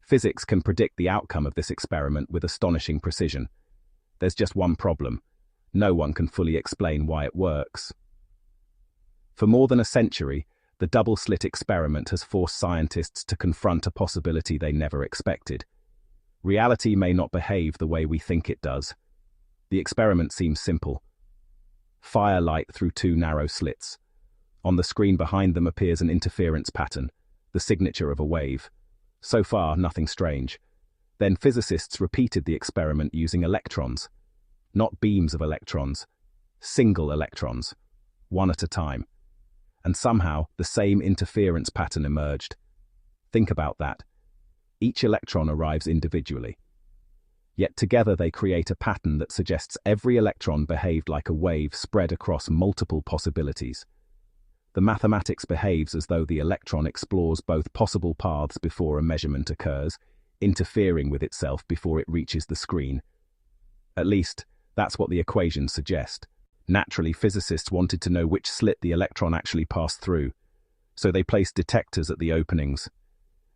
Physics can predict the outcome of this experiment with astonishing precision. There's just one problem. No one can fully explain why it works. For more than a century, the double-slit experiment has forced scientists to confront a possibility they never expected. Reality may not behave the way we think it does. The experiment seems simple. Fire light through two narrow slits. On the screen behind them appears an interference pattern, the signature of a wave. So far, nothing strange. Then physicists repeated the experiment using electrons. Not beams of electrons, single electrons, one at a time. And somehow, the same interference pattern emerged. Think about that. Each electron arrives individually. Yet together they create a pattern that suggests every electron behaved like a wave spread across multiple possibilities. The mathematics behaves as though the electron explores both possible paths before a measurement occurs, interfering with itself before it reaches the screen. At least, that's what the equations suggest. Naturally, physicists wanted to know which slit the electron actually passed through, so they placed detectors at the openings.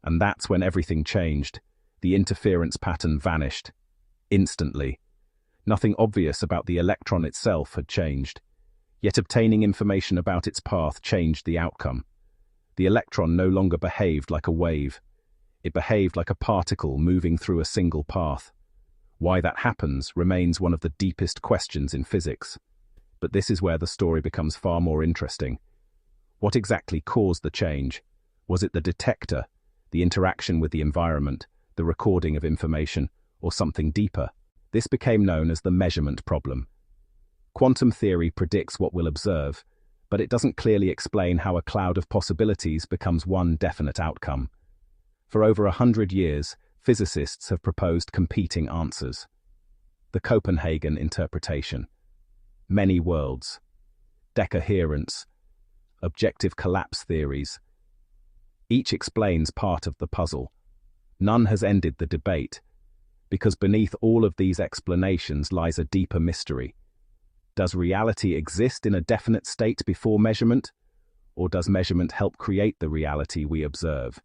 And that's when everything changed. The interference pattern vanished. Instantly. Nothing obvious about the electron itself had changed. Yet obtaining information about its path changed the outcome. The electron no longer behaved like a wave. It behaved like a particle moving through a single path. Why that happens remains one of the deepest questions in physics. But this is where the story becomes far more interesting. What exactly caused the change? Was it the detector, the interaction with the environment, the recording of information, or something deeper? This became known as the measurement problem. Quantum theory predicts what we'll observe, but it doesn't clearly explain how a cloud of possibilities becomes one definite outcome. For over 100 years, physicists have proposed competing answers. The Copenhagen interpretation, many worlds, decoherence, objective collapse theories. Each explains part of the puzzle. None has ended the debate, because beneath all of these explanations lies a deeper mystery. Does reality exist in a definite state before measurement, or does measurement help create the reality we observe?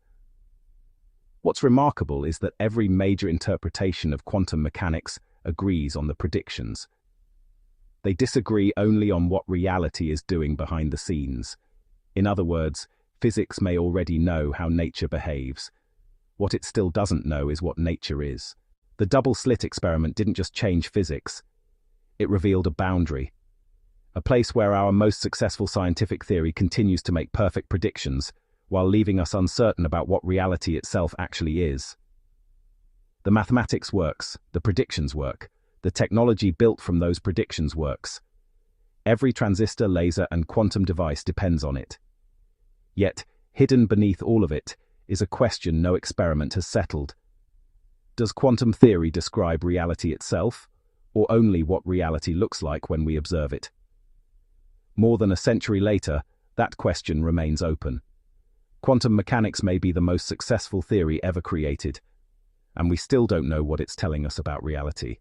What's remarkable is that every major interpretation of quantum mechanics agrees on the predictions. They disagree only on what reality is doing behind the scenes. In other words, physics may already know how nature behaves. What it still doesn't know is what nature is. The double-slit experiment didn't just change physics. It revealed a boundary, a place where our most successful scientific theory continues to make perfect predictions, while leaving us uncertain about what reality itself actually is. The mathematics works, the predictions work, the technology built from those predictions works. Every transistor, laser, and quantum device depends on it. Yet, hidden beneath all of it is a question no experiment has settled. Does quantum theory describe reality itself, or only what reality looks like when we observe it? More than a century later, that question remains open. Quantum mechanics may be the most successful theory ever created, and we still don't know what it's telling us about reality.